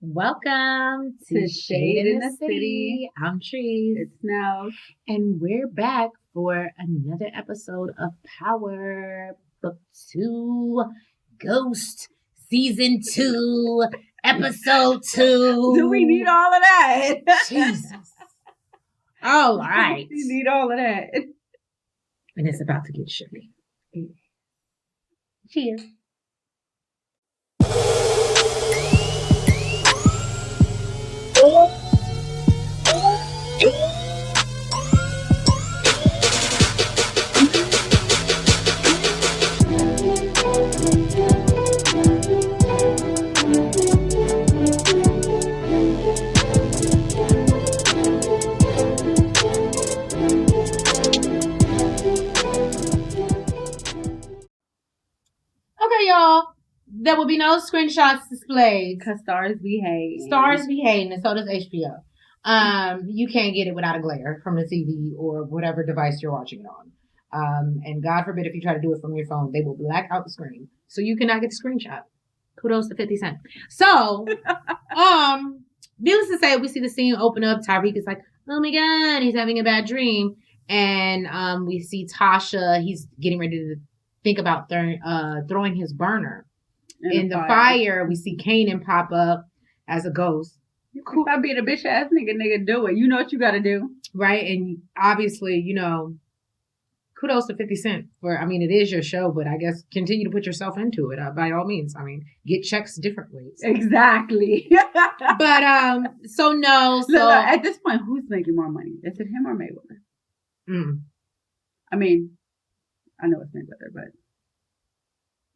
Welcome to Shade in the City. I'm Trees. It's Nell. And we're back for another episode of Power Book 2 Ghost Season 2 Episode 2. Do we need all of that? Jesus. All right. We need all of that. And it's about to get sugar. Cheers. Okay, y'all. There will be no screenshots displayed. Because stars behave. Stars behave, and so does HBO. You can't get it without a glare from the TV or whatever device you're watching it on. And God forbid if you try to do it from your phone, they will black out the screen. So you cannot get the screenshot. Kudos to 50 Cent. So, needless to say, we see the scene open up. Tyreek is like, oh my God, he's having a bad dream. And we see Tasha, he's getting ready to think about throwing his burner. In the fire, we see Kanan pop up as a ghost. If I be a bitch ass nigga, do it. You know what you gotta do. Right? And obviously, kudos to 50 Cent for, it is your show, but I guess continue to put yourself into it by all means. Get checks different ways. Exactly. But, so no. So Look, at this point, who's making more money? Is it him or Mayweather? I know it's Mayweather, but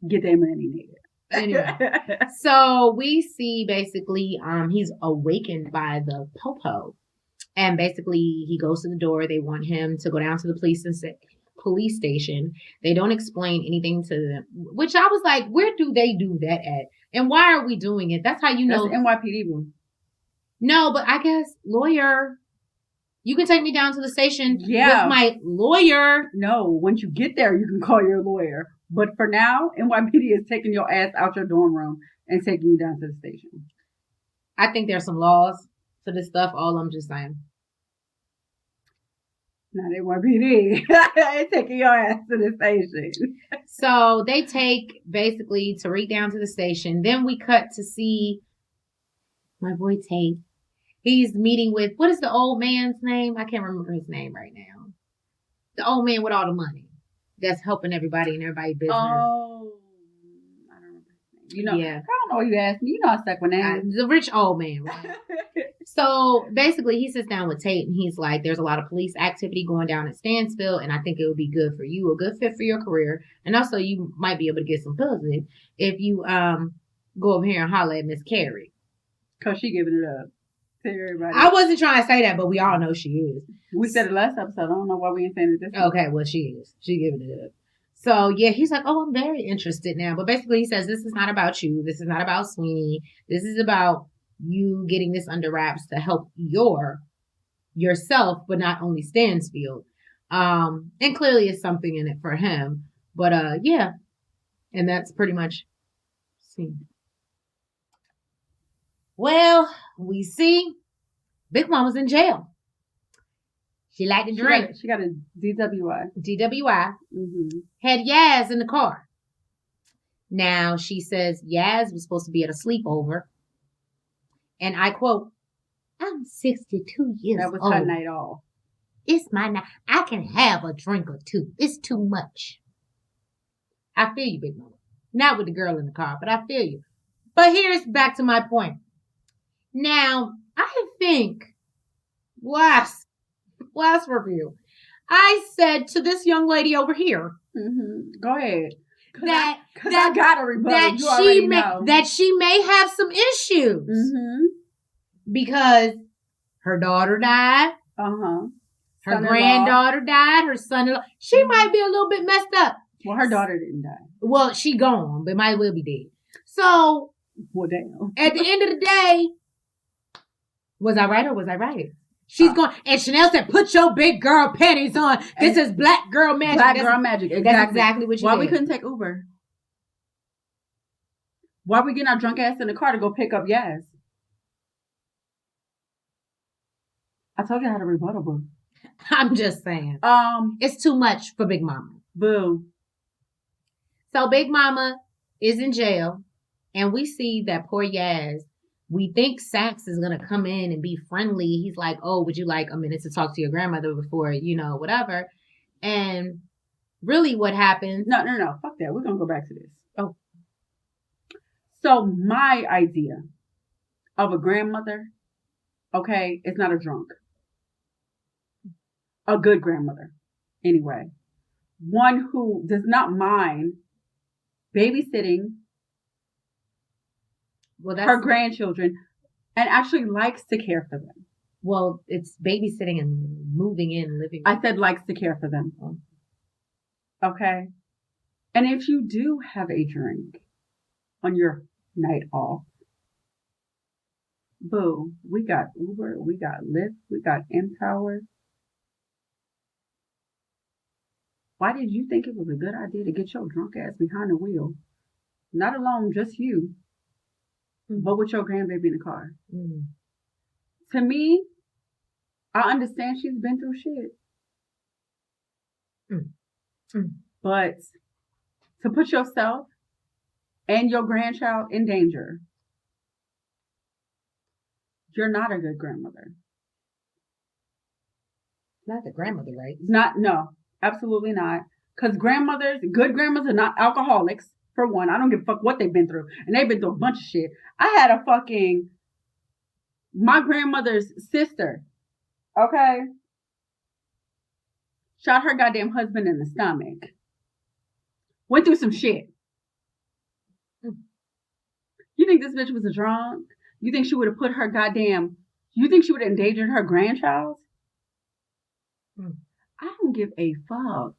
get their money, nigga. Anyway, so we see basically he's awakened by the popo, and basically he goes to the door. They want him to go down to the police station. They don't explain anything to them, which I was like, where do they do that at, and why are we doing it? That's how you know. That's NYPD room. No, but I guess lawyer. You can take me down to the station with my lawyer. No, once you get there, you can call your lawyer. But for now, NYPD is taking your ass out your dorm room and taking you down to the station. I think there's some laws to this stuff. All I'm just saying. Not NYPD. They're taking your ass to the station. So they take basically Tariq down to the station. Then we cut to see my boy Tate. He's meeting with, what is the old man's name? I can't remember his name right now. The old man with all the money. That's helping everybody and everybody's business. Oh, I don't remember his name. Yeah. I don't know what you asked me. I stuck with names. The rich old man, right? So basically, he sits down with Tate and he's like, there's a lot of police activity going down at Stansfield, and I think it would be good for you, a good fit for your career. And also, you might be able to get some pussy if you go over here and holler at Miss Carrie. Because she giving it up to everybody. I wasn't trying to say that, but we all know she is. We said it last episode. I don't know why we ain't saying it this time. Okay, well, she is. She giving it up. So, yeah, he's like, oh, I'm very interested now. But basically, he says, this is not about you. This is not about Sweeney. This is about you getting this under wraps to help yourself, but not only Stansfield. And clearly it's something in it for him. But, yeah. And that's pretty much seen. Well, we see Big Mama's in jail. She liked to drink. She got a DWI. DWI. Mm-hmm. Had Yaz in the car. Now, she says Yaz was supposed to be at a sleepover. And I quote, I'm 62 years old. That was her night off. It's my night. I can have a drink or two. It's too much. I feel you, Big Mama. Not with the girl in the car, but I feel you. But here's back to my point. Now, I think last review, I said to this young lady over here, go ahead, that I got a rebuttal. That she may have some issues because her daughter died, her granddaughter died, her son-in-law. She might be a little bit messed up. Well, her daughter didn't die. Well, she gone, but might well be dead. So, well, damn. At the end of the day, was I right or was I right? She's going, and Chanel said, put your big girl panties on. This is black girl magic. Black girl magic. Exactly. That's exactly what she Why did. we couldn't take Uber? Why we getting our drunk ass in the car to go pick up Yaz? I told you I had a rebuttal, boo. I'm just saying. It's too much for Big Mama. Boo. So Big Mama is in jail, and we see that poor Yaz. We think Sax is gonna come in and be friendly. He's like, "Oh, would you like a minute to talk to your grandmother before whatever?" And really, what happens? No. Fuck that. We're gonna go back to this. Oh, so my idea of a grandmother, okay, is not a drunk. A good grandmother, anyway. One who does not mind babysitting her grandchildren and actually likes to care for them. Well, it's babysitting and moving in, living. I said likes to care for them. Okay. And if you do have a drink on your night off, boo, we got Uber, we got Lyft, we got Empower. Why did you think it was a good idea to get your drunk ass behind the wheel? Not alone, just you, but with your grandbaby in the car. Mm. To me, I understand she's been through shit. But to put yourself and your grandchild in danger, you're not a good grandmother. Not the grandmother, right? No, absolutely not. Because good grandmothers are not alcoholics, for one. I don't give a fuck what they've been through. And they've been through a bunch of shit. I had my grandmother's sister, okay, shot her goddamn husband in the stomach. Went through some shit. You think this bitch was a drunk? You think she would have you think she would have endangered her grandchild? I don't give a fuck.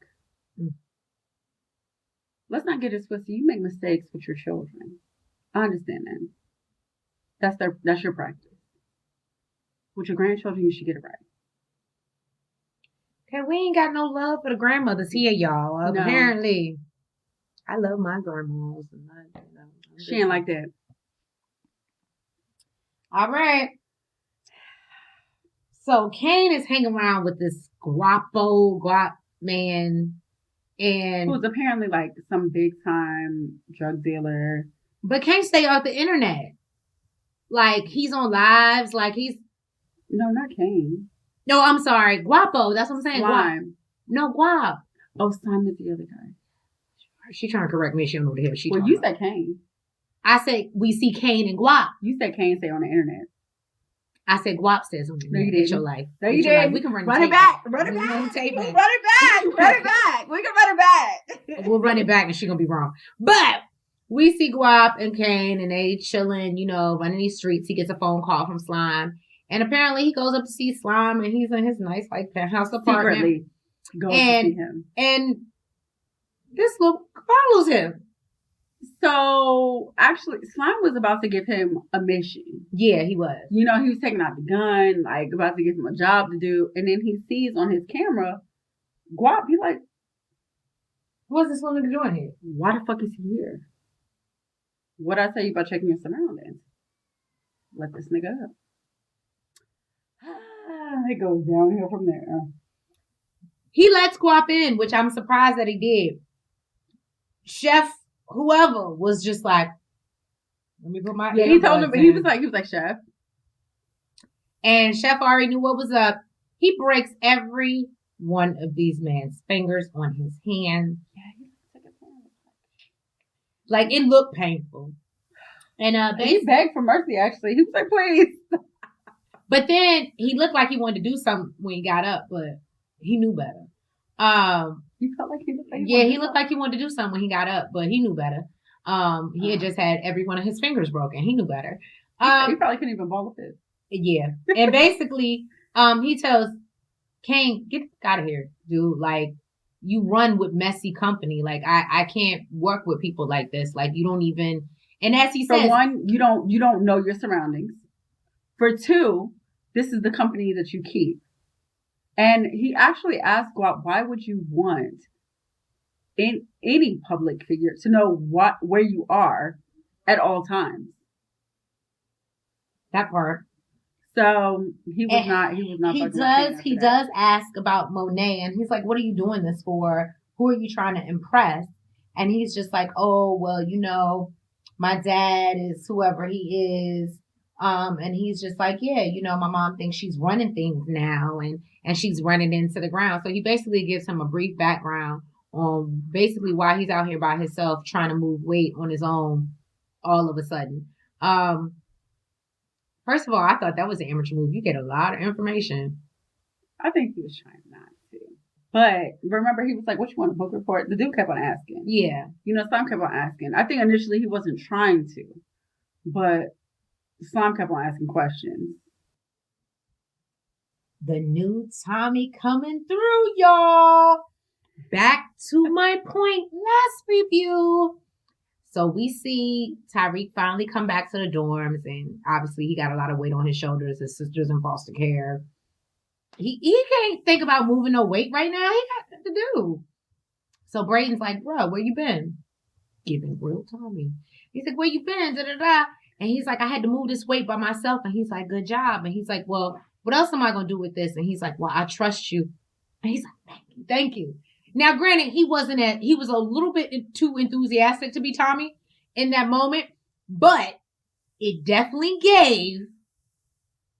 Let's not get it twisted. You make mistakes with your children. I understand that. That's your practice. With your grandchildren, you should get it right. Okay, we ain't got no love for the grandmothers here, y'all. No. Apparently, I love my grandmas. She ain't like that. All right. So Kane is hanging around with this guap man, and who's apparently like some big time drug dealer, but can't stay off the internet. Like he's on lives, like he's not Kane. No, I'm sorry, Guapo. That's what I'm saying. Slime. No, Guap. Oh, Slime is the other guy. She's trying to correct me. She don't know what the hell she. Well, you said Kane. I said we see Kane and Guap. You said Kane stay on the internet. I said Guap stays on the internet. No, you didn't. Your life. No, you didn't. We can run it back. Run it back. Run it back. Run it back. We can run it back. We'll run it back, and she's gonna be wrong. But we see Guap and Kane, and they chilling, running these streets. He gets a phone call from Slime, and apparently he goes up to see Slime, and he's in his nice penthouse apartment. Secretly goes to see him, and this look follows him. So, actually, Slime was about to give him a mission. Yeah, he was. He was taking out the gun, like, about to give him a job to do. And then he sees on his camera, Guap, he's like, what's this one nigga doing here? Why the fuck is he here? What'd I tell you about checking your surroundings? Let this nigga up. It goes downhill from there. He lets Guap in, which I'm surprised that he did. Chef whoever was just like, let me put my he told him he was like Chef, and Chef already knew what was up. He breaks every one of these men's fingers on his hand. Like it looked painful, and he begged for mercy. Actually, he was like, please. But then he looked like he wanted to do something when he got up, but he knew better. He felt like he looked like he looked like he wanted to do something when he got up, but he knew better. He had just had every one of his fingers broken. He knew better. He probably couldn't even ball a fist. Yeah. And basically, he tells Kane, get out of here, dude. Like, you run with messy company. Like, I can't work with people like this. Like, you don't even, and as he says. For one, you don't know your surroundings. For two, this is the company that you keep. And he actually asked Guap, why would you want in any public figure to know where you are at all times? That part. So he was not. He was not. He does ask about Monet, and he's like, "What are you doing this for? Who are you trying to impress?" And he's just like, "Oh, well, my dad is whoever he is." And he's just like, "Yeah, my mom thinks she's running things now, and she's running into the ground." So he basically gives him a brief background on basically why he's out here by himself trying to move weight on his own all of a sudden. First of all, I thought that was an amateur move. You get a lot of information. I think he was trying not to. But remember, he was like, "What you want, a book report?" The dude kept on asking. Yeah. Slime kept on asking. I think initially he wasn't trying to, but Slime kept on asking questions. The new Tommy coming through, y'all. Back to my point last review. So we see Tyreek finally come back to the dorms, and obviously he got a lot of weight on his shoulders. His sister's in foster care. He can't think about moving no weight right now. He got nothing to do. So Braden's like, "Bro, where you been?" Giving real Tommy. He's like, "Where you been?" Da da da. And he's like, "I had to move this weight by myself." And he's like, "Good job." And he's like, "Well, what else am I gonna do with this?" And he's like, "Well, I trust you." And he's like, Thank you." Now, granted, he was a little bit too enthusiastic to be Tommy in that moment, but it definitely gave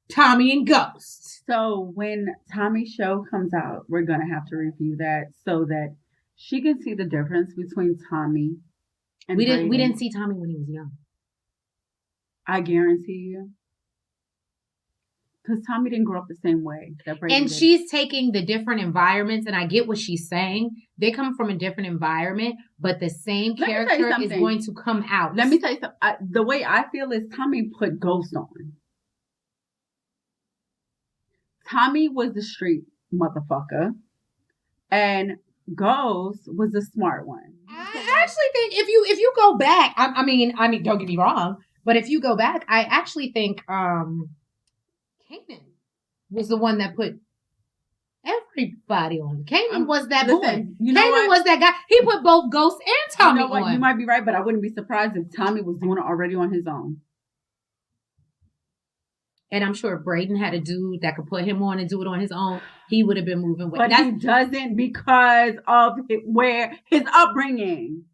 Tommy and Ghost. So when Tommy's show comes out, we're gonna have to review that so that she can see the difference between Tommy and we didn't see Tommy when he was young. I guarantee you. Because Tommy didn't grow up the same way that Brady and did. She's taking the different environments, and I get what she's saying. They come from a different environment, but the same character is going to come out. Let me tell you something. The way I feel is Tommy put Ghost on. Tommy was the street motherfucker, and Ghost was the smart one. I actually think if you go back, I mean, don't get me wrong, but if you go back, I actually think Kanan was the one that put everybody on. Kanan was that boy. Kanan was that guy. He put both Ghost and Tommy on. You know what? You might be right, but I wouldn't be surprised if Tommy was doing it already on his own. And I'm sure if Braden had a dude that could put him on and do it on his own, he would have been moving with. But he doesn't because of where his upbringing.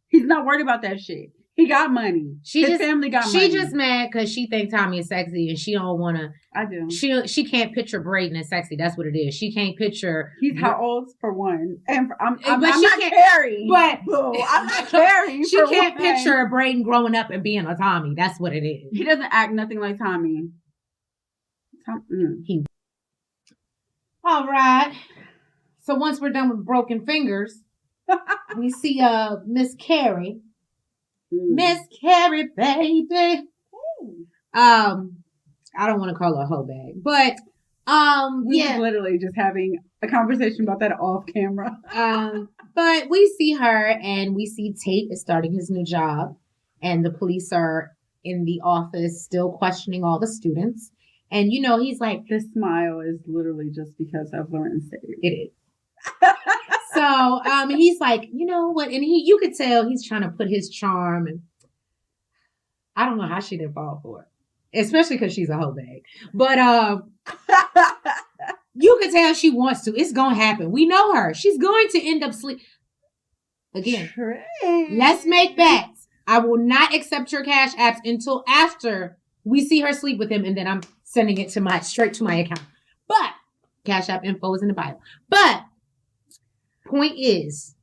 He's not worried about that shit. He got money. His family got money. She just mad because she thinks Tommy is sexy and she don't want to. I do. She can't picture Braden as sexy. That's what it is. She can't picture. He's how old for one, and I'm not Carrie. But I'm not Carrie. She can't picture Braden growing up and being a Tommy. That's what it is. He doesn't act nothing like Tommy. All right. So once we're done with broken fingers, we see Miss Carrie. Miss Carrie, baby. I don't want to call her a hoe bag, but we were literally just having a conversation about that off camera. But we see her, and we see Tate is starting his new job, and the police are in the office still questioning all the students. And he's like, this smile is literally just because I've learned to say it is. So he's like, you know what? And you could tell he's trying to put his charm, and I don't know how she didn't fall for it, especially because she's a hoe bag. But you could tell she wants to. It's gonna happen. We know her. She's going to end up sleep again. Let's make bets. I will not accept your cash apps until after we see her sleep with him, and then I'm sending it straight to my account. But cash app info is in the bio. But point is,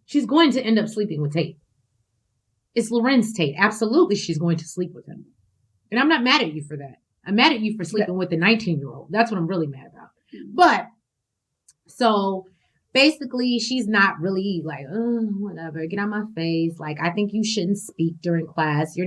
she's going to end up sleeping with Tate. It's Lorenz Tate. Absolutely, she's going to sleep with him. And I'm not mad at you for that. I'm mad at you for sleeping with the 19-year-old. That's what I'm really mad about. But, so, basically, she's not really like, oh, whatever, get out my face. Like, I think you shouldn't speak during class.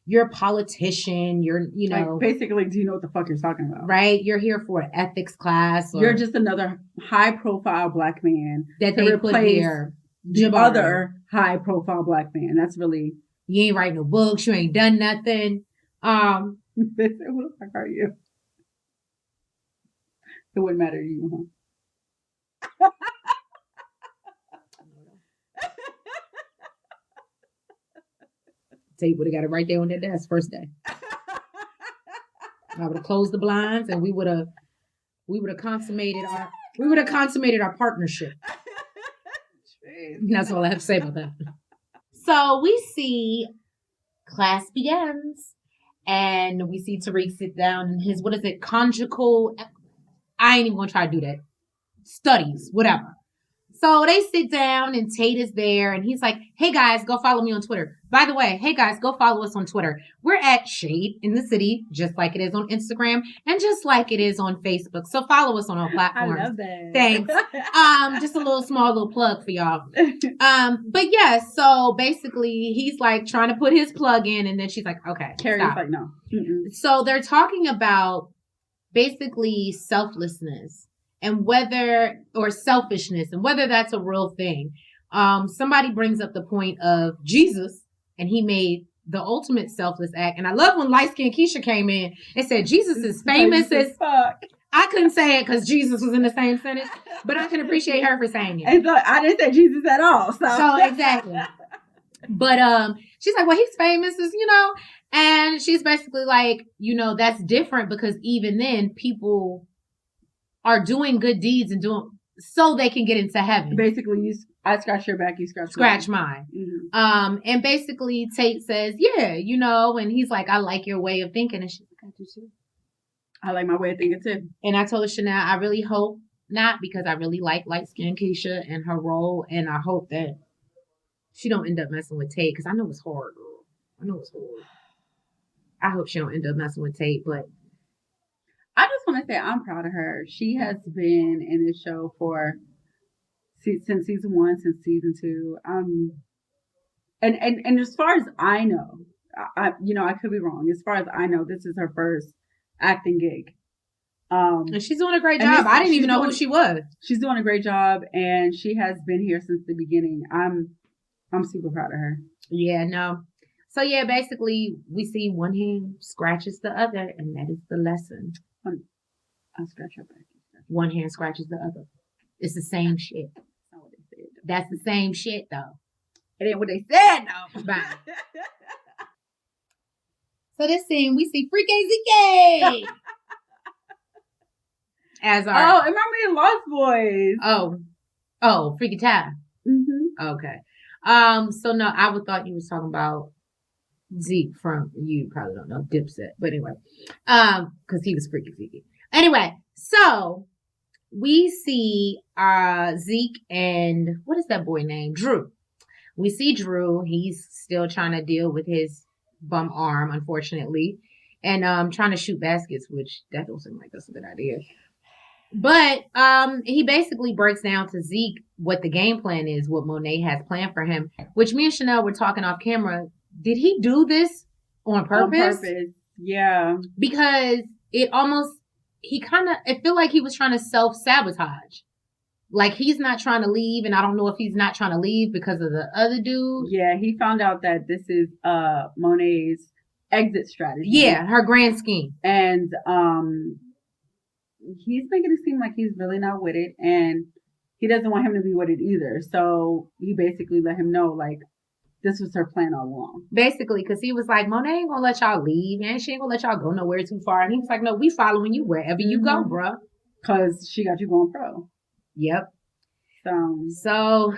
You're a politician. You're. Like, basically, do you know what the fuck you're talking about? Right? You're here for an ethics class. You're just another high-profile black man that they put here. The other high-profile black man. That's really... You ain't writing no books. You ain't done nothing. Who the fuck are you? It wouldn't matter to you, huh? Tate would have got it right there on their desk first day. I would have closed the blinds, and we would have consummated our partnership. That's all I have to say about that. So we see class begins, and we see Tariq sit down in his, what is it, conjugal, I ain't even gonna try to do that, studies, whatever. So they sit down and Tate is there and he's like, hey guys, go follow me on Twitter. By the way, hey guys, go follow us on Twitter. We're at Shade in the City, just like it is on Instagram and just like it is on Facebook. So follow us on our platforms. I love that. Thanks. Just a small little plug for y'all. But yeah, so basically he's like trying to put his plug in and then she's like, okay. Carrie's like, no. Mm-mm. So they're talking about basically selflessness. And or selfishness, and whether that's a real thing. Somebody brings up the point of Jesus, and he made the ultimate selfless act. And I love when light-skinned Keisha came in and said, Jesus is famous as fuck. I couldn't say it because Jesus was in the same sentence, but I can appreciate her for saying it. And so I didn't say Jesus at all. So exactly. But she's like, well, he's famous as, and she's basically like, that's different because even then people are doing good deeds and doing so they can get into heaven. Basically, I scratch your back, you scratch mine. Mm-hmm. And basically Tate says, yeah, and he's like, I like your way of thinking. And she's like, I do too. I like my way of thinking too. And I told her, Chanel, I really hope not, because I really like light-skinned Keisha and her role. And I hope that she don't end up messing with Tate, because I know it's hard, girl. I know it's hard. I hope she don't end up messing with Tate, but I just want to say I'm proud of her. She has been in this show since season 1, since season 2. And as far as I know, I could be wrong. As far as I know, this is her first acting gig. And she's doing a great job. I didn't even know who she was. She's doing a great job, and she has been here since the beginning. I'm super proud of her. Yeah, no. So yeah, basically we see one hand scratches the other, and that is the lesson. I'll scratch your back. One hand scratches the other. It's the same shit. That's not what they said. That's the same shit, though. It ain't what they said, though. Bye. So this scene, we see Freaky ZK as our. Oh, it reminded me of Lost Boys. Oh, Freaky Time. Mm-hmm. Okay. So no, I would thought you was talking about Zeke from, you probably don't know, Dipset, but anyway, because he was Freaky Zeke. Anyway, so we see Zeke and what is that boy named? Drew. We see Drew. He's still trying to deal with his bum arm, unfortunately, and trying to shoot baskets, which that don't seem like that's a good idea. But he basically breaks down to Zeke what the game plan is, what Monet has planned for him, which me and Chanel were talking off camera. Did he do this on purpose? On purpose, yeah. Because it feel like he was trying to self-sabotage. Like, he's not trying to leave, and I don't know if he's not trying to leave because of the other dude. Yeah, he found out that this is Monet's exit strategy. Yeah, her grand scheme. And he's making it seem like he's really not with it, and he doesn't want him to be with it either. So he basically let him know, like, this was her plan all along. Basically, because he was like, Monet ain't gonna let y'all leave, and she ain't gonna let y'all go nowhere too far. And he was like, no, we following you wherever you go, bruh. Because she got you going pro. Yep. So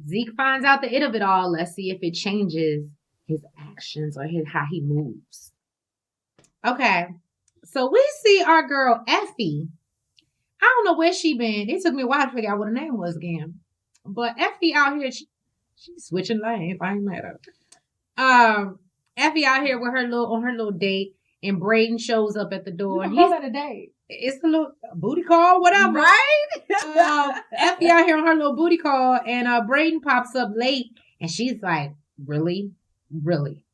Zeke finds out the it of it all. Let's see if it changes his actions or how he moves. Okay. So we see our girl Effie. I don't know where she been. It took me a while to figure out what her name was again. But Effie out here, she's switching lanes. I ain't mad at her. Effie out here with on her little date, and Braden shows up at the door. And he's at a date. It's a little booty call, whatever. Right? Effie out here on her little booty call, and Braden pops up late, and she's like, really? Really?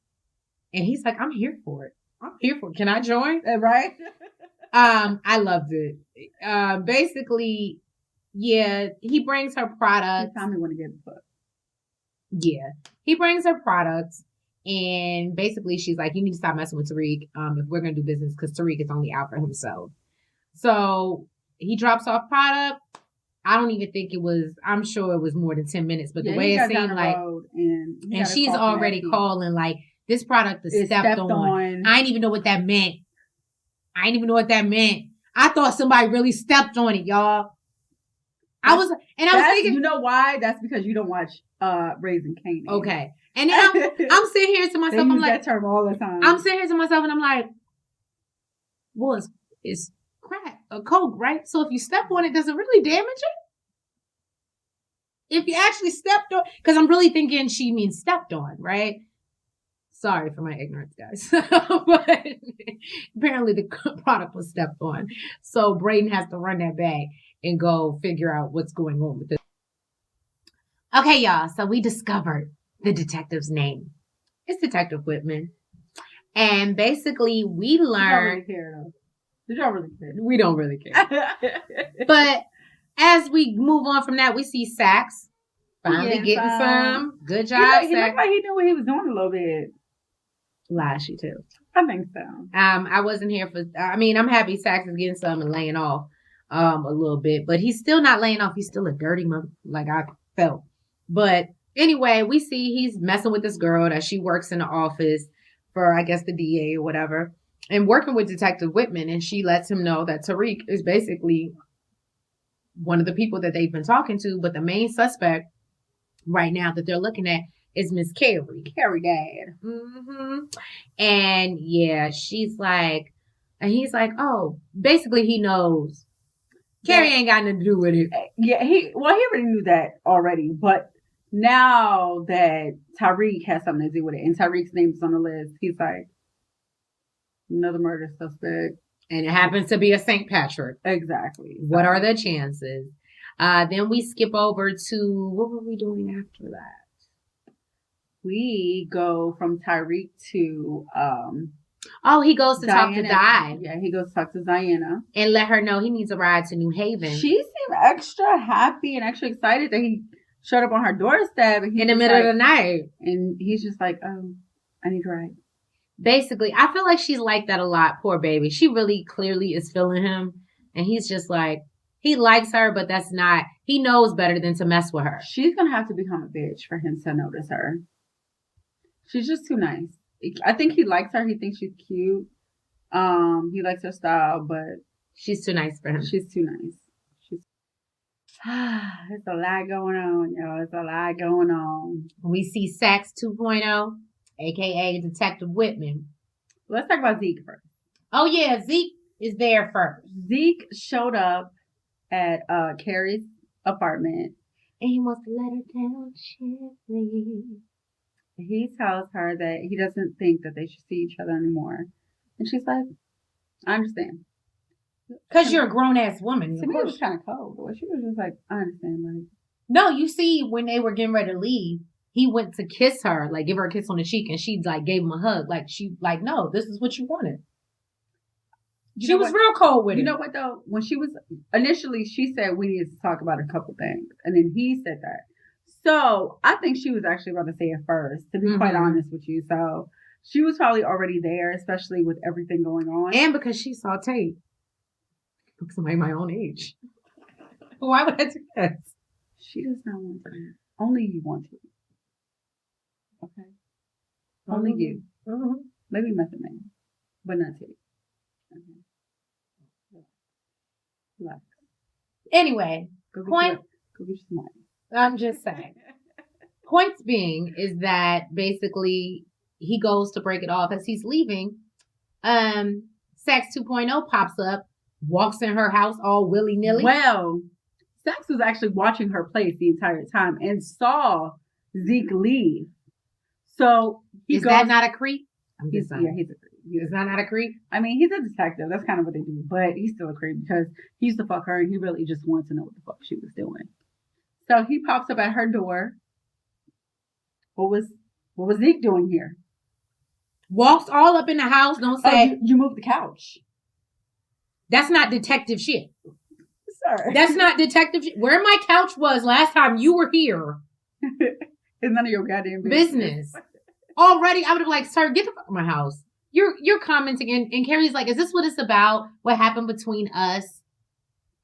And he's like, I'm here for it. Can I join? Right? I loved it. Basically, yeah, he brings her products. Tell me when to get the book. Yeah. He brings her products, and basically she's like, you need to stop messing with Tariq if we're going to do business, because Tariq is only out for himself. So he drops off product. I don't even think I'm sure it was more than 10 minutes, but the way it seemed like, and she's already calling like, this product is stepped on. I didn't even know what that meant. I didn't even know what that meant. I thought somebody really stepped on it, y'all. I was thinking, you know why? That's because you don't watch Raising Kanan. Okay. And then I'm sitting here to myself, I'm like, that term all the time. I'm sitting here to myself and I'm like, well, it's crack, a coke, right? So if you step on it, does it really damage it? If you actually stepped on, because I'm really thinking she means stepped on, right? Sorry for my ignorance, guys. But apparently the product was stepped on. So Braden has to run that back and go figure out what's going on with this. Okay, y'all. So we discovered the detective's name. It's Detective Whitman. And basically we learned... Did y'all really care? We don't really care. But as we move on from that, we see Sax finally getting some. Good job, he looked like he knew what he was doing a little bit. Lashy too. I think so. I wasn't here for. I mean, I'm happy Sax is getting some and laying off a little bit, but he's still not laying off. He's still a dirty mother, like I felt. But anyway, we see he's messing with this girl that she works in the office for, I guess, the DA or whatever, and working with Detective Whitman, and she lets him know that Tariq is basically one of the people that they've been talking to, but the main suspect right now that they're looking at is Miss Carrie. Carrie Dad. Mm-hmm. And yeah, she's like, and he's like, oh, basically he knows Carrie ain't got nothing to do with it. Yeah, he already knew that already, but now that Tariq has something to do with it, and Tariq's name's on the list, he's like, another murder suspect. And it happens to be a St. Patrick. Exactly. What are the chances? Then we skip over to, what were we doing after that? We go from Tariq to he goes to talk to Di. Yeah, he goes to talk to Diana. And let her know he needs a ride to New Haven. She seemed extra happy and extra excited that he showed up on her doorstep. And in the middle of the night. And he's just like, oh, I need a ride. Basically, I feel like she's like that a lot. Poor baby. She really clearly is feeling him. And he's just like, he likes her, but that's not, he knows better than to mess with her. She's going to have to become a bitch for him to notice her. She's just too nice. I think he likes her. He thinks she's cute. He likes her style, but she's too nice for him. She's too nice. There's a lot going on, y'all. There's a lot going on. We see Sax 2.0, aka Detective Whitman. Let's talk about Zeke first. Oh yeah, Zeke is there first. Zeke showed up at Carrie's apartment, and he wants to let her down gently. He tells her that he doesn't think that they should see each other anymore, and she's like, "I understand." Because you're a grown-ass woman. To me, it was kind of cold. But she was just like, I understand. Like, no, you see, when they were getting ready to leave, he went to kiss her, like give her a kiss on the cheek, and she like gave him a hug. Like she, like, no, this is what you wanted. She was real cold with it. You know what though? When she was initially, she said we needed to talk about a couple things, and then he said that. So I think she was actually about to say it first, to be quite honest with you. So she was probably already there, especially with everything going on, and because she saw Tate. Somebody my own age. Why would I do that? She does not want to. Only you want to. Okay. Only you. Mm-hmm. Maybe Method Man, but not Tate. Okay. Relax. Anyway, go get you some money. I'm just saying. Points being is that basically he goes to break it off as he's leaving. Sax 2.0 pops up. Walks in her house all willy-nilly. Well, Sax was actually watching her place the entire time and saw Zeke leave. So is that not a creep? He's a creep. Is that not a creep? I mean, he's a detective. That's kind of what they do. But he's still a creep because he used to fuck her and he really just wanted to know what the fuck she was doing. So he pops up at her door. What was Zeke doing here? Walks all up in the house. Don't say you moved the couch. That's not detective shit. Sorry. That's not detective shit. Where my couch was last time you were here. It's none of your goddamn business. Already, I would have like, sir, get the fuck out of my house. You're commenting, and Carrie's like, is this what it's about? What happened between us?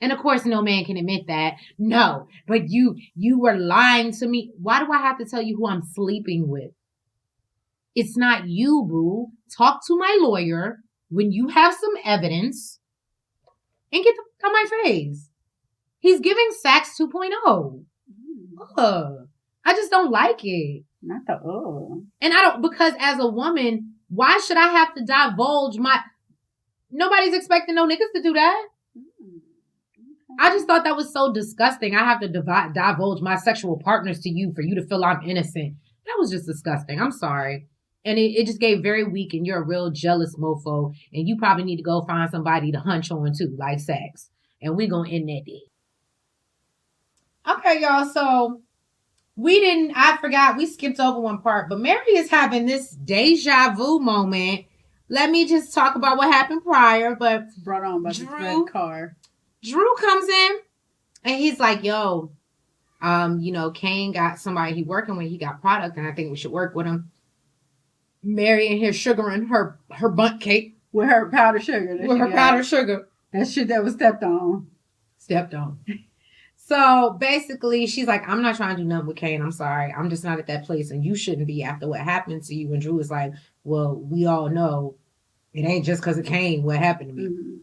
And of course, no man can admit that. No, but you were lying to me. Why do I have to tell you who I'm sleeping with? It's not you, boo. Talk to my lawyer. when you have some evidence, and get the out my face. He's giving Sax 2.0. I just don't like it. Not the And I don't, because as a woman, why should I have to divulge my... Nobody's expecting no niggas to do that. I just thought that was so disgusting. I have to divulge my sexual partners to you for you to feel I'm innocent. That was just disgusting. I'm sorry. And it just gave very weak, and you're a real jealous mofo, and you probably need to go find somebody to hunch on too, like Sax. And we're going to end that day. Okay, y'all. So we skipped over one part, but Mary is having this deja vu moment. Let me just talk about what happened prior, but brought on by the red car. Drew comes in and he's like, yo, Kane got somebody he working with, he got product, and I think we should work with him. Mary in here sugaring her bundt cake. With her powdered sugar. That shit that was stepped on. So basically, she's like, I'm not trying to do nothing with Kane. I'm sorry. I'm just not at that place, and you shouldn't be after what happened to you. And Drew was like, well, we all know it ain't just because of Kane what happened to me. Mm-hmm.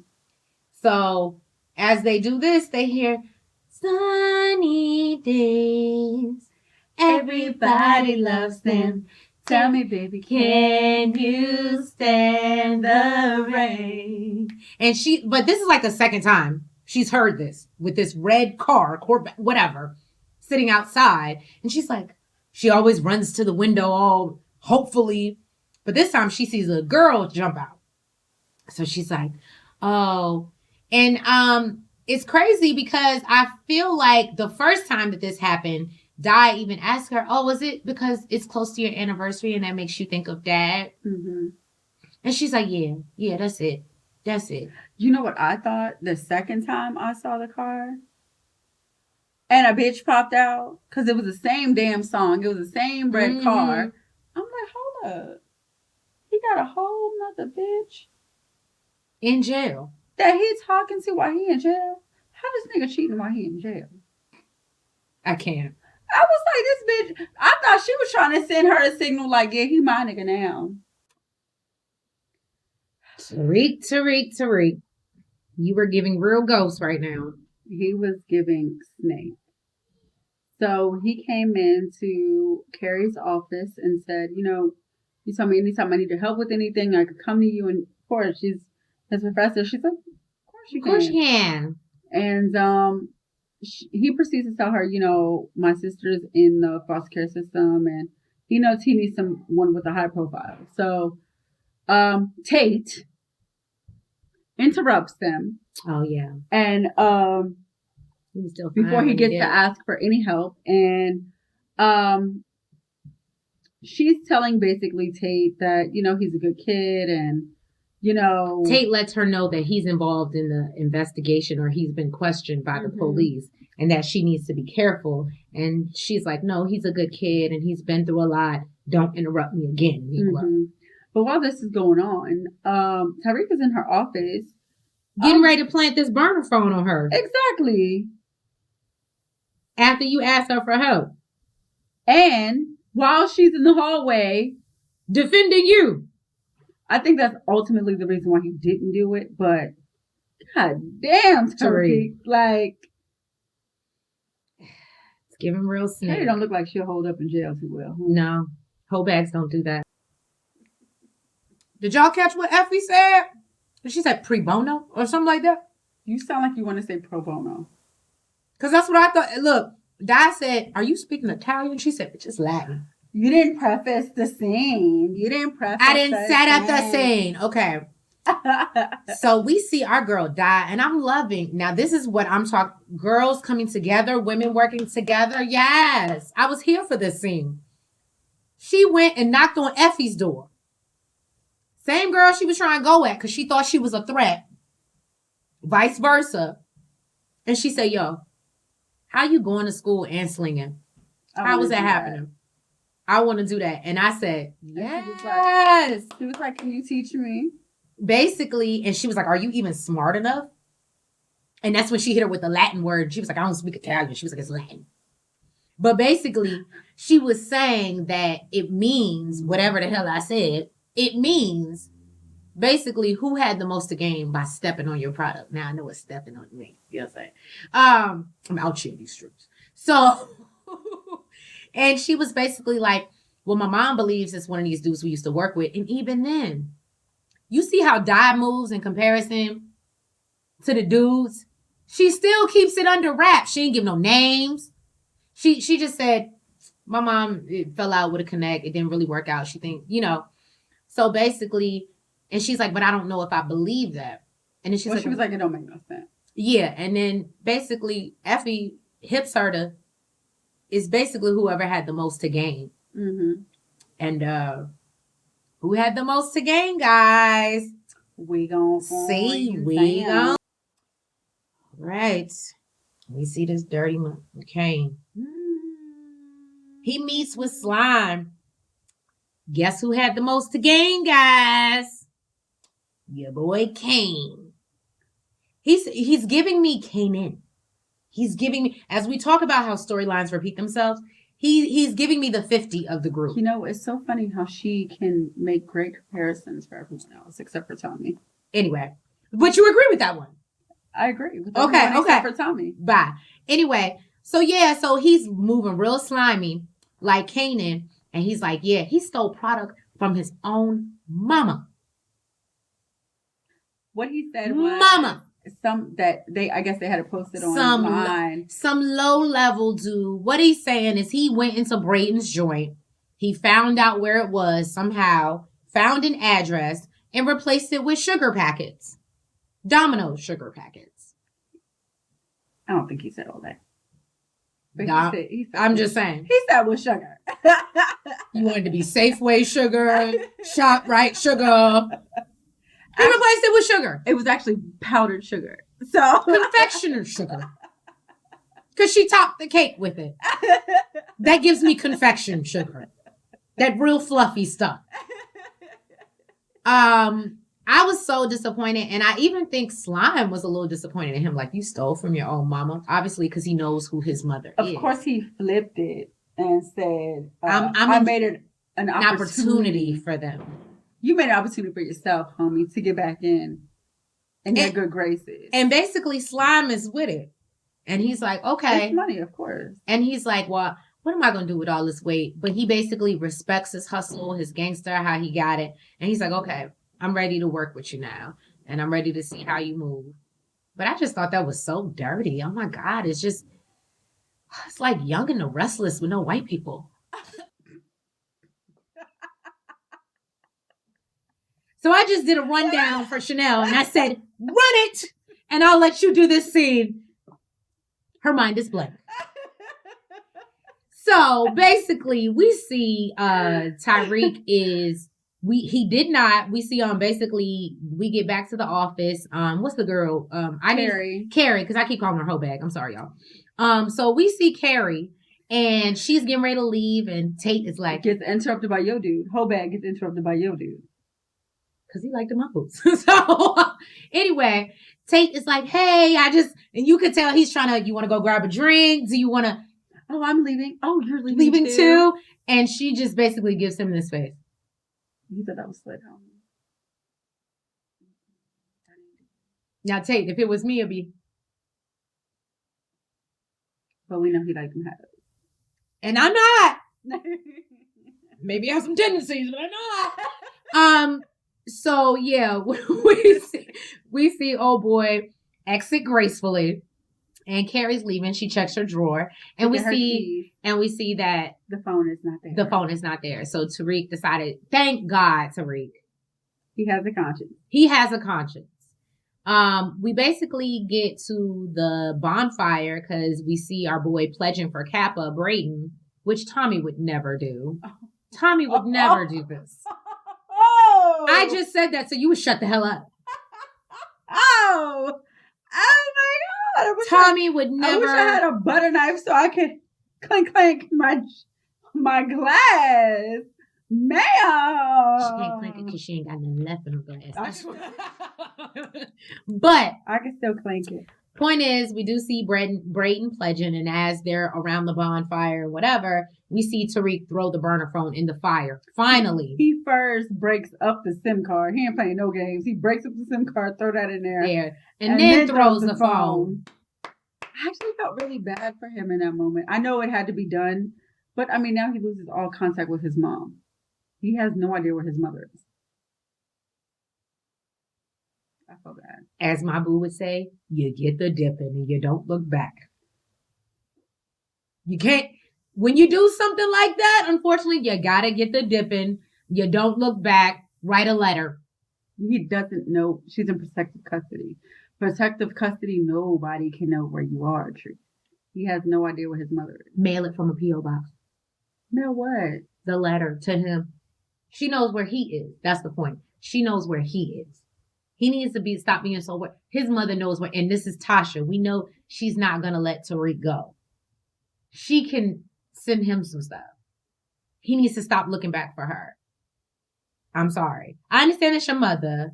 So as they do this, they hear sunny days. Everybody loves them. Tell me, baby, can you stand the rain? And but this is like the second time she's heard this with this red car, Corvette, whatever, sitting outside. And she's like, she always runs to the window all hopefully. But this time she sees a girl jump out. So she's like, oh. And it's crazy because I feel like the first time that this happened, Di even asked her, oh, was it because it's close to your anniversary and that makes you think of Dad? Mm-hmm. And she's like, yeah, that's it. You know what I thought the second time I saw the car? And a bitch popped out because it was the same damn song. It was the same red car. I'm like, hold up. He got a whole nother bitch in jail that he's talking to while he in jail. How this nigga cheating while he in jail? I can't. I was like, this bitch, I thought she was trying to send her a signal like, yeah, he my nigga now. Tariq. You were giving real ghosts right now. He was giving snake. So he came into Carrie's office and said, you told me anytime I need your help with anything, I could come to you. And of course, she's his professor. She's like, of course you can. And he proceeds to tell her, my sister's in the foster care system, and he knows he needs someone with a high profile. So Tate interrupts them. Oh yeah. And before he gets to ask for any help, and she's telling basically Tate that he's a good kid, and Tate lets her know that he's involved in the investigation, or he's been questioned by the police, and that she needs to be careful. And she's like, no, he's a good kid and he's been through a lot. Don't interrupt me again. But while this is going on, Tariq is in her office getting ready to plant this burner phone on her. Exactly. After you asked her for help. And while she's in the hallway defending you. I think that's ultimately the reason why he didn't do it, but god damn, Tariq. Like, it's giving real snake. Carrie don't look like she'll hold up in jail too well. No. Whole bags don't do that. Did y'all catch what Effie said? She said pre bono or something like that? You sound like you want to say pro bono. Because that's what I thought. Look, Di said, are you speaking Italian? She said, it's Latin. You didn't preface the scene. I didn't set up the scene. Okay. So we see our girl Di, and I'm loving. Now, this is what I'm talking. Girls coming together, women working together. Yes. I was here for this scene. She went and knocked on Effie's door. Same girl she was trying to go at because she thought she was a threat. Vice versa. And she said, yo, how you going to school and slinging? How was that happening? I want to do that. And I said, yes. She was like, can you teach me? Basically, and she was like, are you even smart enough? And that's when she hit her with the Latin word. She was like, I don't speak Italian. She was like, it's Latin. But basically, she was saying that it means, whatever the hell I said, it means basically who had the most to gain by stepping on your product. Now I know what stepping on me. You know what I'm saying? I'm out here in these streets. So, and she was basically like, well, my mom believes it's one of these dudes we used to work with. And even then, you see how Di moves in comparison to the dudes? She still keeps it under wraps. She ain't give no names. She just said, my mom it fell out with a connect. It didn't really work out. She think, So basically, and she's like, but I don't know if I believe that. And then she's she was like, it don't make no sense. Yeah. And then basically, Effie hips her to, is basically whoever had the most to gain. Mm-hmm. And who had the most to gain, guys? We gon' see. We gon' right. We see this dirty McCain. He meets with Slime. Guess who had the most to gain, guys? Your boy Kane. He's giving me Kanan. He's giving me, as we talk about how storylines repeat themselves, he's giving me the 50 of the group. It's so funny how she can make great comparisons for everyone else except for Tommy. Anyway, but you agree with that one? I agree with okay. Except for Tommy. Bye. Anyway, so he's moving real slimy like Kanan, and he's like, yeah, he stole product from his own mama. What he said was mama. I guess they had to post it online. Some low level dude. What he's saying is he went into Brayton's joint. He found out where it was somehow, found an address, and replaced it with sugar packets. Domino's sugar packets. I don't think he said all that. But he said I'm just saying. He said with sugar. You wanted to be Safeway sugar, ShopRite sugar. He replaced it with sugar. It was actually powdered sugar. So confectioner sugar. Because she topped the cake with it. That gives me confection sugar. That real fluffy stuff. I was so disappointed, and I even think Slime was a little disappointed in him. Like, you stole from your own mama, obviously, because he knows who his mother is. Of course, he flipped it and said, "I made it an opportunity for them. You made an opportunity for yourself, homie, to get back in their good graces." And basically, Slime is with it, and he's like, "Okay, it's money, of course." And he's like, "Well, what am I gonna do with all this weight?" But he basically respects his hustle, his gangster, how he got it, and he's like, "Okay, I'm ready to work with you now. And I'm ready to see how you move." But I just thought that was so dirty. Oh my God. It's like Young and the Restless with no white people. So I just did a rundown for Chanel and I said, run it. And I'll let you do this scene. Her mind is blank. So basically we see Tyreek is... We see basically we get back to the office. What's the girl? Carrie. Carrie, because I keep calling her hoe bag. I'm sorry, y'all. So we see Carrie and she's getting ready to leave, and Tate is like, gets interrupted by your dude. Hoe bag gets interrupted by your dude. Because he liked the muffles. So anyway, Tate is like, hey, and you could tell he's trying to, you want to go grab a drink? Do you want to? Oh, I'm leaving. Oh, you're leaving too? And she just basically gives him this face. You thought that was slit, homie. Now, Tate, if it was me, it'd be. But we know he likes them have. And I'm not. Maybe I have some tendencies, but I'm not. So yeah, we see old boy exit gracefully, and Carrie's leaving. She checks her drawer, and we see that the phone is not there. The phone is not there. So Tariq decided, thank God, Tariq. He has a conscience. He has a conscience. We basically get to the bonfire because we see our boy pledging for Kappa Brayton, which Tommy would never do. Tommy would never do this. Oh! I just said that so you would shut the hell up. Oh my God! Tommy would never. I wish I had a butter knife so I could clank my glass. Ma'am! She can't clank it because she ain't got nothing left in her glass. But I can still clank it. Point is, we do see Brayden pledging, and as they're around the bonfire or whatever, we see Tariq throw the burner phone in the fire. Finally. He first breaks up the SIM card. He ain't playing no games. He breaks up the SIM card, throw that in there. And then throws the phone. I actually felt really bad for him in that moment. I know it had to be done, but I mean, now he loses all contact with his mom. He has no idea where his mother is. I feel bad. As my boo would say, you get the dipping and you don't look back. You can't, when you do something like that, unfortunately, you gotta get the dipping. You don't look back. Write a letter. He doesn't know. She's in protective custody. Protective custody, nobody can know where you are, Tree. He has no idea where his mother is. Mail it from a P.O. box. Mail what? The letter to him. She knows where he is. That's the point. She knows where he is. He needs to stop being so where his mother knows where, and this is Tasha. We know she's not gonna let Tariq go. She can send him some stuff. He needs to stop looking back for her. I'm sorry. I understand it's your mother.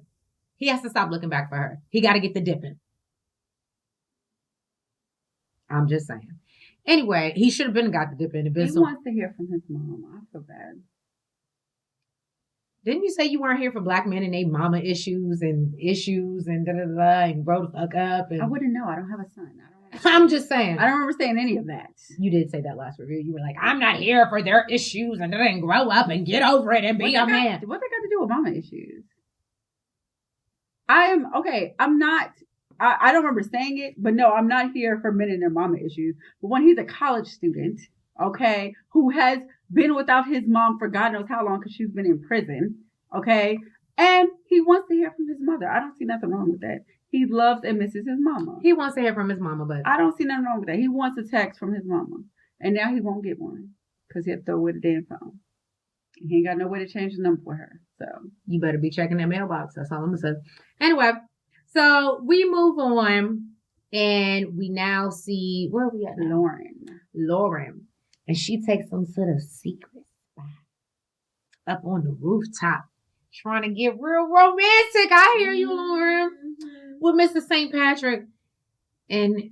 He has to stop looking back for her. He got to get the dipping. I'm just saying. Anyway, he should have got the dipping. He wants to hear from his mom. I feel bad. Didn't you say you weren't here for black men and they mama issues and da-da-da-da and grow the fuck up? And... I wouldn't know. I don't have a son. I'm just saying. I don't remember saying any of that. You did say that last review. You were like, I'm not here for their issues and then grow up and get over it and be a man. What they got to do with mama issues? I'm not, I don't remember saying it, but no, I'm not here for men and their mama issues. But when he's a college student, okay, who has been without his mom for God knows how long because she's been in prison, okay, and he wants to hear from his mother. I don't see nothing wrong with that. He loves and misses his mama. He wants to hear from his mama, but I don't see nothing wrong with that. He wants a text from his mama, and now he won't get one because he had to throw away the damn phone. He ain't got no way to change the number for her. So you better be checking that mailbox. That's all I'm gonna say. Anyway, so we move on and we now see where are we at now? Lauren. And she takes some sort of secret spot up on the rooftop, trying to get real romantic. I hear you, Lauren. With Mr. St. Patrick. And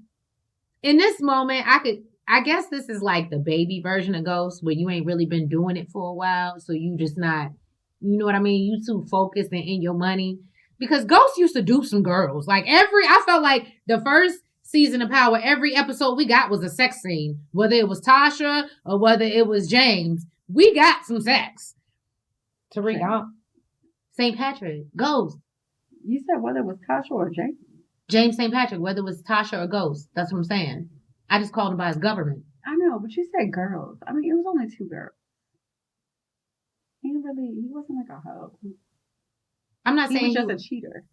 in this moment, I guess this is like the baby version of Ghost, where you ain't really been doing it for a while. So you just not, you know what I mean? You too focused and in your money. Because Ghost used to do some girls. I felt like the first season of Power, every episode we got was a sex scene. Whether it was Tasha or whether it was James, we got some sex. Tariq, St. Patrick, Ghost. You said whether it was Tasha or James? James St. Patrick, whether it was Tasha or Ghost. That's what I'm saying. I just called him by his government. I know, but you said girls. I mean, it was only 2 girls. He wasn't like a hoe. I'm not saying he was just a cheater.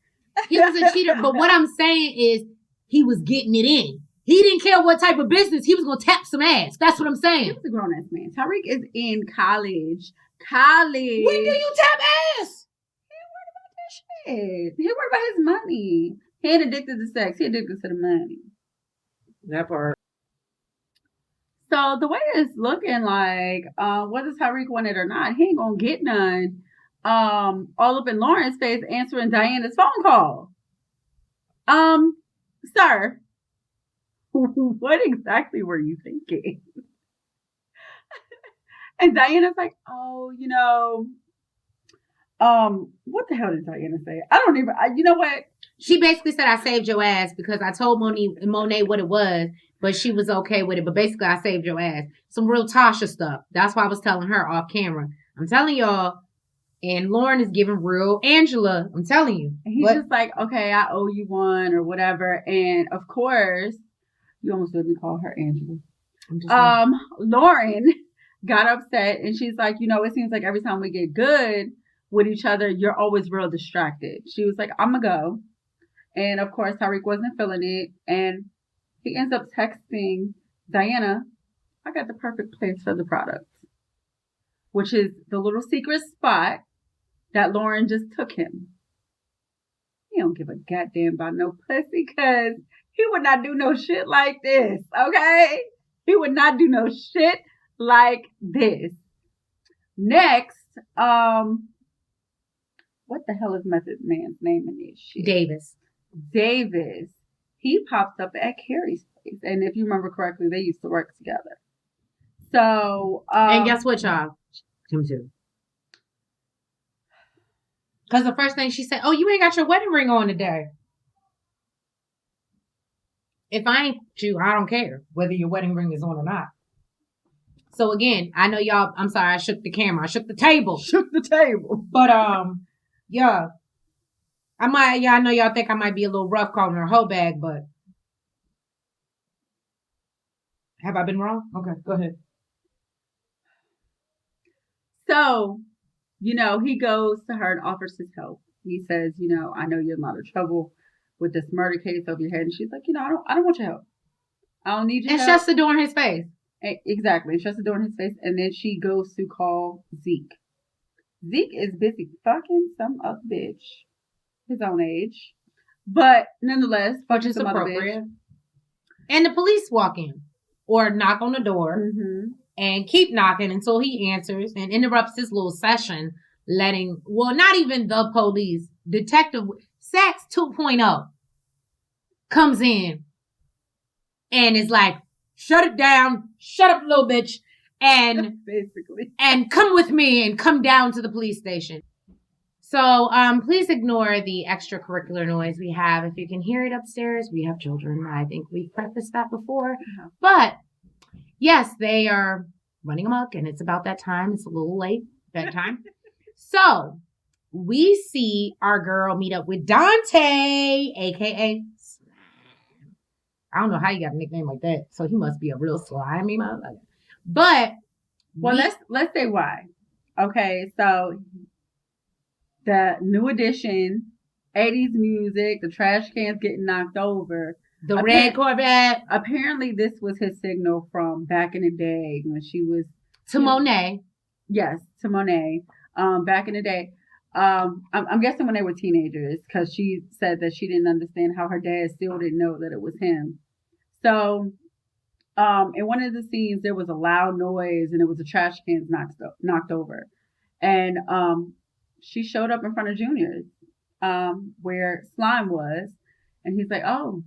He was a cheater, but what I'm saying is he was getting it in. He didn't care what type of business. He was going to tap some ass. That's what I'm saying. He was a grown-ass man. Tariq is in college. When do you tap ass? He worried about his money. He ain't addicted to sex. He addicted to the money. That part. So the way it's looking like, whether Tariq want it or not, he ain't gonna get none. All up in Lauren's face answering Diana's phone call. Sir, what exactly were you thinking? And Diana's like, what the hell did Diana say? You know what? She basically said, I saved your ass because I told Monet what it was, but she was okay with it. But basically, I saved your ass. Some real Tasha stuff. That's why I was telling her off camera. I'm telling y'all. And Lauren is giving real Angela. I'm telling you. And he's just like, okay, I owe you one or whatever. And of course, you almost let me call her Angela. Lauren got upset and she's like, it seems like every time we get good with each other, you're always real distracted. She was like, I'm going to go. And of course, Tariq wasn't feeling it. And he ends up texting Diana, I got the perfect place for the product, which is the little secret spot that Lauren just took him. He don't give a goddamn about no pussy because he would not do no shit like this, okay? He would not do no shit like this. Next, what the hell is Method Man's name in this shit? Davis. he pops up at Carrie's place. And if you remember correctly, they used to work together. So, and guess what, y'all? Him too. Because the first thing she said, oh, you ain't got your wedding ring on today. If I ain't you, I don't care whether your wedding ring is on or not. So again, I know y'all, I'm sorry, I shook the camera. I shook the table. Shook the table. But, yeah. I know y'all think I might be a little rough calling her a hoe bag, but have I been wrong? Okay, go ahead. So, he goes to her and offers his help. He says, I know you're in a lot of trouble with this murder case over your head. And she's like, I don't want your help. I don't need your help. And shuts the door in his face. Exactly. And shuts the door in his face. And then she goes to call Zeke. Zeke is busy fucking some other bitch. His own age. But nonetheless, fucking some other bitch. And the police walk in or knock on the door and keep knocking until he answers and interrupts this little session, not even the police, Detective Sachs 2.0 comes in and is like, shut it down, shut up, little bitch, and basically, and come with me and come down to the police station. So please ignore the extracurricular noise we have. If you can hear it upstairs, we have children. I think we've prefaced that before. Yeah. But yes, they are running amok, and it's about that time. It's a little late, bedtime. So we see our girl meet up with Dante, a.k.a. I don't know how you got a nickname like that. So he must be a real slimy motherfucker. But let's say why. Okay, so the new edition, 80s music, the trash cans getting knocked over. The red Corvette. Apparently, this was his signal from back in the day when she was... To Monet. Yes, to Monet. Back in the day. I'm guessing when they were teenagers, because she said that she didn't understand how her dad still didn't know that it was him. So, in one of the scenes, there was a loud noise, and it was the trash cans knocked over. And she showed up in front of Junior's, where Slime was, and he's like, "Oh,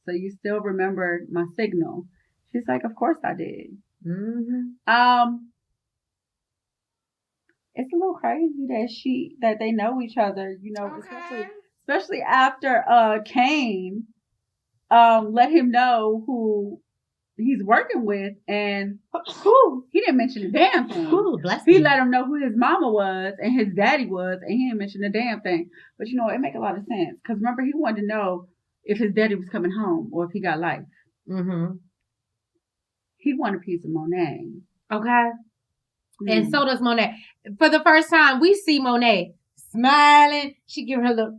so you still remember my signal?" She's like, "Of course I did." Mm-hmm. It's a little crazy that they know each other, okay. especially after Kane let him know who he's working with, and he didn't mention a damn thing. He let him know who his mama was and his daddy was, and he didn't mention a damn thing. But it make a lot of sense, because remember, he wanted to know if his daddy was coming home or if he got life. He wanted a piece of Monet. Okay. And so does Monet. For the first time, we see Monet smiling. She giving her look.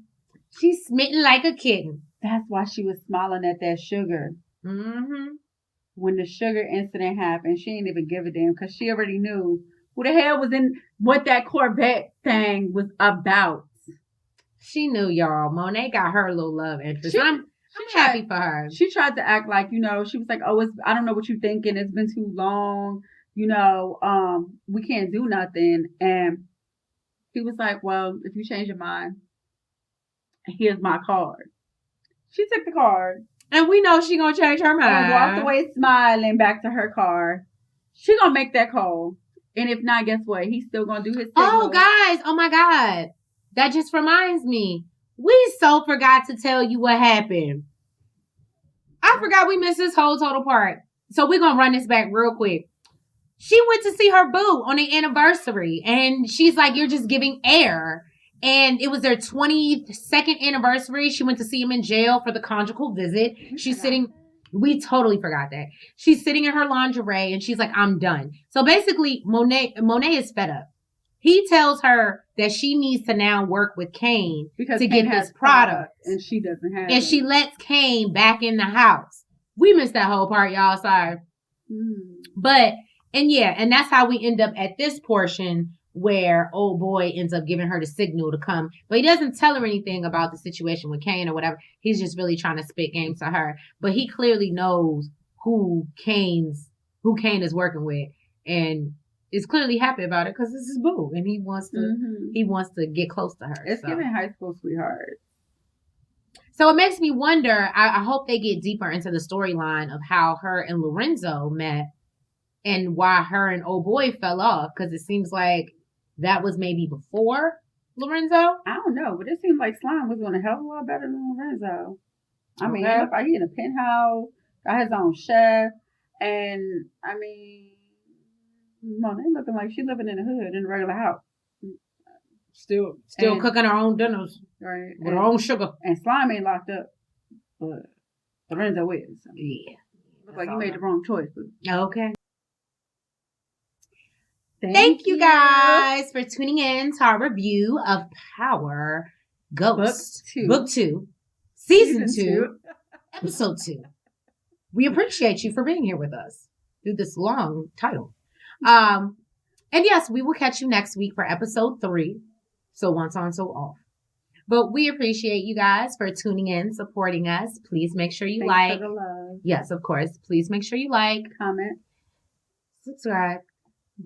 She's smitten like a kitten. That's why she was smiling at that sugar. When the sugar incident happened, she didn't even give a damn, because she already knew who the hell was in what that Corvette thing was about. She knew, y'all. Monet got her little love interest. I'm happy for her. She tried to act like, she was like, "Oh, I don't know what you're thinking. It's been too long. We can't do nothing." And he was like, "Well, if you change your mind, here's my card." She took the card. And we know she gonna change her mind. And walked away smiling back to her car. She gonna make that call. And if not, guess what? He's still gonna do his thing. Oh, guys. Oh, my God. That just reminds me. We so forgot to tell you what happened. I forgot we missed this whole total part. So we're gonna run this back real quick. She went to see her boo on the anniversary, and she's like, "You're just giving air." And it was their 22nd anniversary. She went to see him in jail for the conjugal visit. She's sitting, we totally forgot that. She's sitting in her lingerie, and she's like, "I'm done." So basically, Monet is fed up. He tells her that she needs to now work with Kane to get this product. And she doesn't have it. And she lets Kane back in the house. We missed that whole part, y'all. Sorry. But... And that's how we end up at this portion where old boy ends up giving her the signal to come. But he doesn't tell her anything about the situation with Kane or whatever. He's just really trying to spit game to her. But he clearly knows who Kane is working with, and is clearly happy about it because this is boo, and he wants to get close to her. It's giving high school sweetheart. So it makes me wonder. I hope they get deeper into the storyline of how her and Lorenzo met and why her and old boy fell off. Because it seems like that was maybe before Lorenzo. I don't know, but it seemed like Slime was doing a hell of a lot better than Lorenzo. I mean, he looked like he in a penthouse, got his own chef, and I mean, Monet looking like she living in the hood in a regular house. Still cooking her own dinners, right? With her own sugar. And Slime ain't locked up, but Lorenzo is. So. Yeah. Looks like you made the wrong choice. Okay. Thank you guys for tuning in to our review of Power Ghost Book 2, Season 2, Episode 2. We appreciate you for being here with us through this long title. And yes, we will catch you next week for Episode 3. So once on, so off. But we appreciate you guys for tuning in, supporting us. Please make sure you like. For the love. Yes, of course. Please make sure you like, comment, subscribe,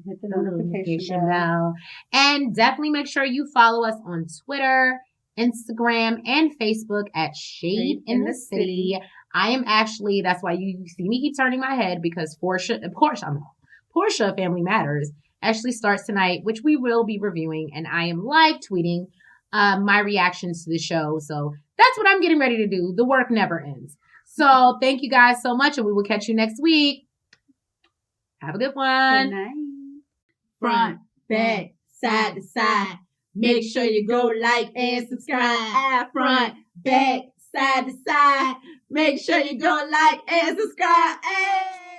hit the notification bell. And definitely make sure you follow us on Twitter, Instagram, and Facebook at Shade in the City. I am actually, that's why you see me keep turning my head, because Portia Family Matters actually starts tonight, which we will be reviewing, and I am live tweeting my reactions to the show. So that's what I'm getting ready to do. The work never ends. So thank you guys so much, and we will catch you next week. Have a good one. Good night. Front, back, side to side. Make sure you go like and subscribe. Front, back, side to side. Make sure you go like and subscribe. Hey!